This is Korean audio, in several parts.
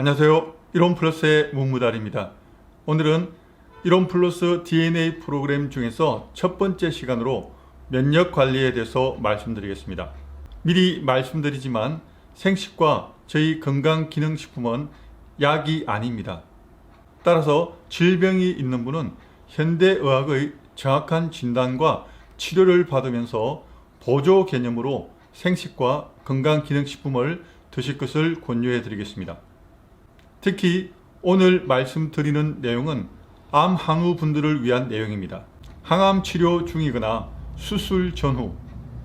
안녕하세요. 이론플러스의 문무달입니다. 오늘은 이론플러스 DNA 프로그램 중에서 첫 번째 시간으로 면역 관리에 대해서 말씀드리겠습니다. 미리 말씀드리지만 생식과 저희 건강기능식품은 약이 아닙니다. 따라서 질병이 있는 분은 현대의학의 정확한 진단과 치료를 받으면서 보조 개념으로 생식과 건강기능식품을 드실 것을 권유해 드리겠습니다. 특히 오늘 말씀드리는 내용은 암 한우 분들을 위한 내용입니다. 항암 치료 중이거나 수술 전후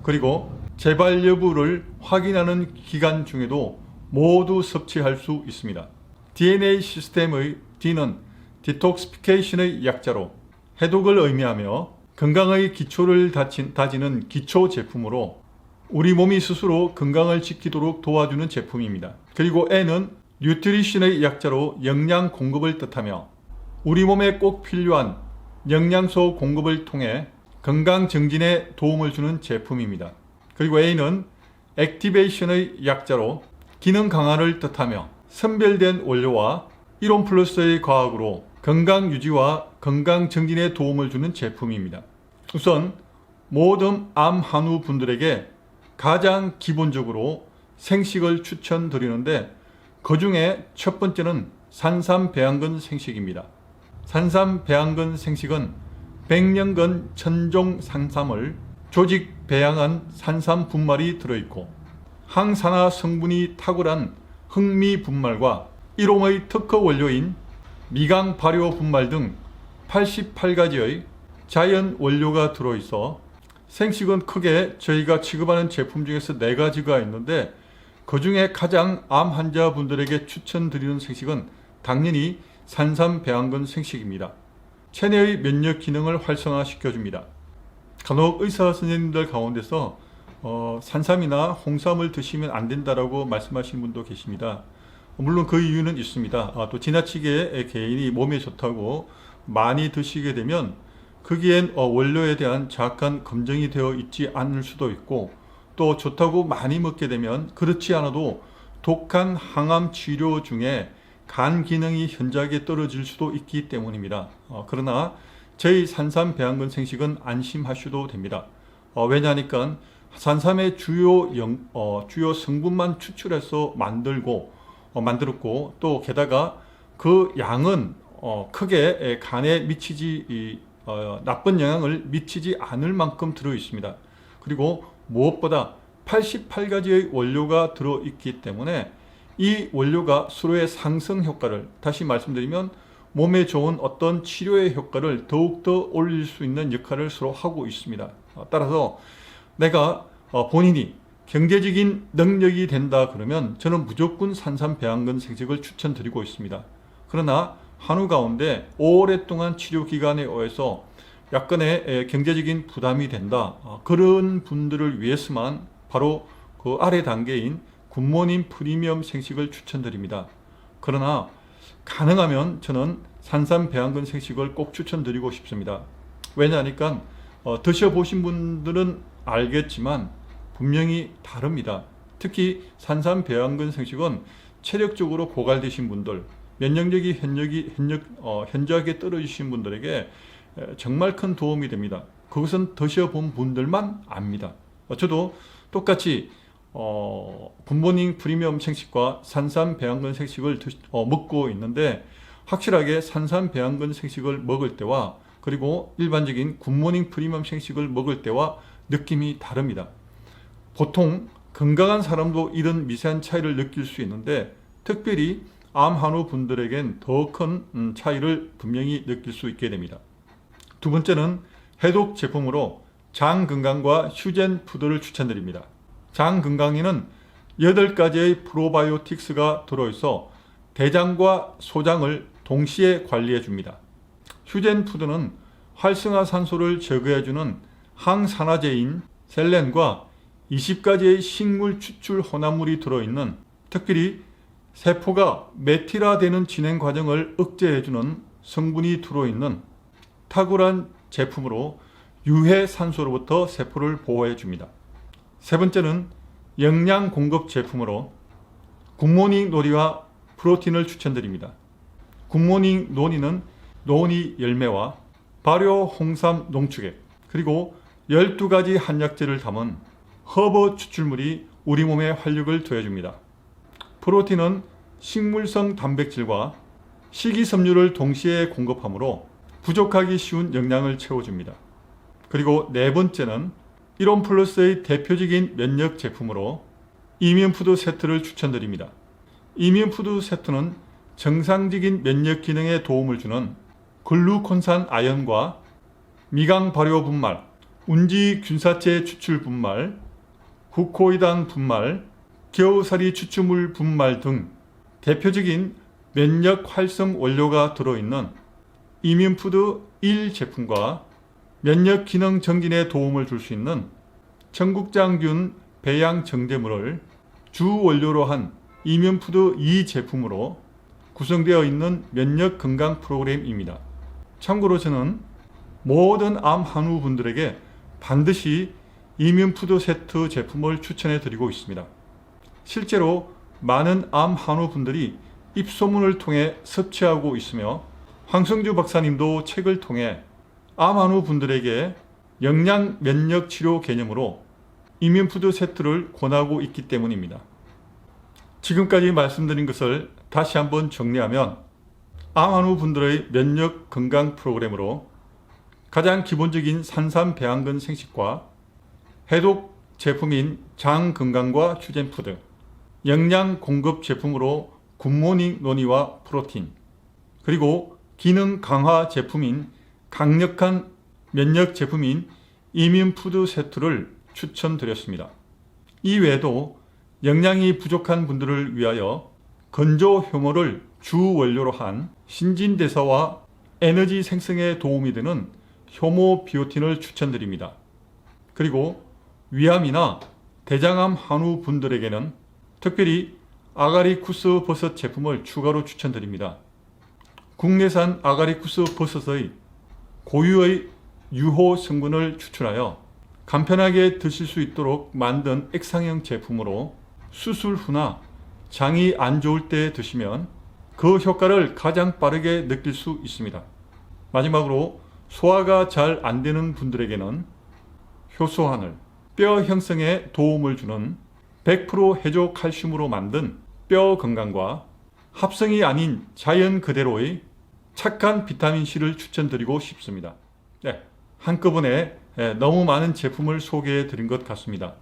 그리고 재발 여부를 확인하는 기간 중에도 모두 섭취할 수 있습니다. DNA 시스템의 D는 디톡시피케이션의 약자로 해독을 의미하며 건강의 기초를 다지는 기초 제품으로 우리 몸이 스스로 건강을 지키도록 도와주는 제품입니다. 그리고 N은 뉴트리션의 약자로 영양 공급을 뜻하며 우리 몸에 꼭 필요한 영양소 공급을 통해 건강 증진에 도움을 주는 제품입니다. 그리고 A는 액티베이션의 약자로 기능 강화를 뜻하며 선별된 원료와 이론플러스의 과학으로 건강 유지와 건강 증진에 도움을 주는 제품입니다. 우선 모든 암 한우 분들에게 가장 기본적으로 생식을 추천드리는데 그 중에 첫 번째는 산삼배양근 생식입니다. 산삼배양근 생식은 100년근 천종 산삼을 조직 배양한 산삼 분말이 들어있고 항산화 성분이 탁월한 흑미 분말과 일용의 특허 원료인 미강 발효 분말 등 88가지의 자연 원료가 들어있어 생식은 크게 저희가 취급하는 제품 중에서 4가지가 있는데 그 중에 가장 암 환자분들에게 추천드리는 생식은 당연히 산삼배양근 생식입니다. 체내의 면역 기능을 활성화시켜줍니다. 간혹 의사 선생님들 가운데서 산삼이나 홍삼을 드시면 안 된다라고 말씀하시는 분도 계십니다. 물론 그 이유는 있습니다. 또 지나치게 개인이 몸에 좋다고 많이 드시게 되면 거기엔 원료에 대한 정확한 검증이 되어 있지 않을 수도 있고 또 좋다고 많이 먹게 되면 그렇지 않아도 독한 항암 치료 중에 간 기능이 현저하게 떨어질 수도 있기 때문입니다. 그러나 저희 산삼배양근 생식은 안심하셔도 됩니다. 왜냐하니까 산삼의 주요 성분만 추출해서 만들었고 또 게다가 그 양은 크게 간에 나쁜 영향을 미치지 않을 만큼 들어 있습니다. 그리고 무엇보다 88가지의 원료가 들어있기 때문에 이 원료가 서로의 상승 효과를, 다시 말씀드리면 몸에 좋은 어떤 치료의 효과를 더욱더 올릴 수 있는 역할을 서로 하고 있습니다. 따라서 내가 본인이 경제적인 능력이 된다 그러면 저는 무조건 산삼배양근 생식을 추천드리고 있습니다. 그러나 한우 가운데 오랫동안 치료 기간에 의해서 약간의 경제적인 부담이 된다. 그런 분들을 위해서만 바로 그 아래 단계인 굿모닝 프리미엄 생식을 추천드립니다. 그러나 가능하면 저는 산삼배양근 생식을 꼭 추천드리고 싶습니다. 왜냐하니까 드셔보신 분들은 알겠지만 분명히 다릅니다. 특히 산삼배양근 생식은 체력적으로 고갈되신 분들, 면역력이 현저하게 떨어지신 분들에게 정말 큰 도움이 됩니다. 그것은 드셔본 분들만 압니다. 저도 똑같이 굿모닝 프리미엄 생식과 산삼배양근 생식을 먹고 있는데 확실하게 산삼배양근 생식을 먹을 때와 그리고 일반적인 굿모닝 프리미엄 생식을 먹을 때와 느낌이 다릅니다. 보통 건강한 사람도 이런 미세한 차이를 느낄 수 있는데 특별히 암 한우 분들에겐 더 큰 차이를 분명히 느낄 수 있게 됩니다. 두 번째는 해독 제품으로 장 건강과 휴젠 푸드를 추천드립니다. 장 건강에는 8가지의 프로바이오틱스가 들어있어 대장과 소장을 동시에 관리해 줍니다. 휴젠 푸드는 활성화산소를 제거해주는 항산화제인 셀렌과 20가지의 식물 추출 혼합물이 들어있는 특별히 세포가 메틸화되는 진행 과정을 억제해주는 성분이 들어있는 탁월한 제품으로 유해산소로부터 세포를 보호해줍니다. 세 번째는 영양 공급 제품으로 굿모닝 놀이와 프로틴을 추천드립니다. 굿모닝 노니는 노니 열매와 발효 홍삼 농축액 그리고 12가지 한약재를 담은 허브 추출물이 우리 몸에 활력을 더해줍니다. 프로틴은 식물성 단백질과 식이섬유를 동시에 공급하므로 부족하기 쉬운 영양을 채워줍니다. 그리고 네 번째는 이론 플러스의 대표적인 면역 제품으로 이뮨푸드 세트를 추천드립니다. 이뮨푸드 세트는 정상적인 면역 기능에 도움을 주는 글루콘산 아연과 미강 발효 분말, 운지 균사체 추출 분말, 후코이단 분말, 겨우살이 추출물 분말 등 대표적인 면역 활성 원료가 들어있는 이뮨푸드 1 제품과 면역 기능 정진에 도움을 줄 수 있는 청국장균 배양 정제물을 주 원료로 한 이뮨푸드 2 제품으로 구성되어 있는 면역 건강 프로그램입니다. 참고로 저는 모든 암 한우 분들에게 반드시 이뮨푸드 세트 제품을 추천해 드리고 있습니다. 실제로 많은 암 한우 분들이 입소문을 통해 섭취하고 있으며 황성주 박사님도 책을 통해 암 한우 분들에게 영양 면역 치료 개념으로 이뮨푸드 세트를 권하고 있기 때문입니다. 지금까지 말씀드린 것을 다시 한번 정리하면 암 한우 분들의 면역 건강 프로그램으로 가장 기본적인 산삼 배양근 생식과 해독 제품인 장 건강과 휴젠푸드, 영양 공급 제품으로 굿모닝 노니와 프로틴, 그리고 기능 강화 제품인 강력한 면역 제품인 이뮨푸드 세트를 추천드렸습니다. 이 외에도 영양이 부족한 분들을 위하여 건조 효모를 주 원료로 한 신진대사와 에너지 생성에 도움이 되는 효모 비오틴을 추천드립니다. 그리고 위암이나 대장암 한우 분들에게는 특별히 아가리쿠스 버섯 제품을 추가로 추천드립니다. 국내산 아가리쿠스 버섯의 고유의 유호 성분을 추출하여 간편하게 드실 수 있도록 만든 액상형 제품으로 수술 후나 장이 안 좋을 때 드시면 그 효과를 가장 빠르게 느낄 수 있습니다. 마지막으로 소화가 잘 안 되는 분들에게는 효소환을 뼈 형성에 도움을 주는 100% 해조 칼슘으로 만든 뼈 건강과 합성이 아닌 자연 그대로의 착한 비타민C를 추천드리고 싶습니다. 네, 한꺼번에 너무 많은 제품을 소개해 드린 것 같습니다.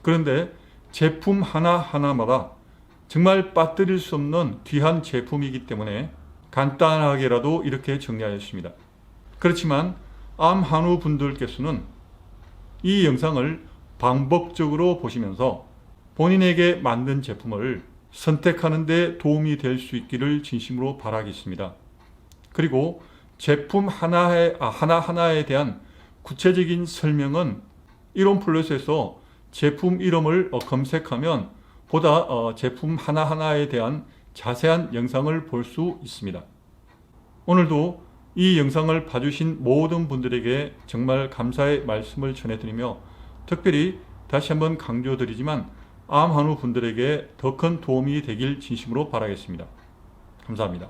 그런데 제품 하나하나마다 정말 빠뜨릴 수 없는 귀한 제품이기 때문에 간단하게라도 이렇게 정리하였습니다. 그렇지만 암 한우 분들께서는 이 영상을 반복적으로 보시면서 본인에게 맞는 제품을 선택하는 데 도움이 될 수 있기를 진심으로 바라겠습니다. 그리고 제품 하나하나에 대한 구체적인 설명은 이론 플러스에서 제품 이름을 검색하면 보다 제품 하나하나에 대한 자세한 영상을 볼 수 있습니다. 오늘도 이 영상을 봐주신 모든 분들에게 정말 감사의 말씀을 전해드리며 특별히 다시 한번 강조드리지만 암 한우 분들에게 더 큰 도움이 되길 진심으로 바라겠습니다. 감사합니다.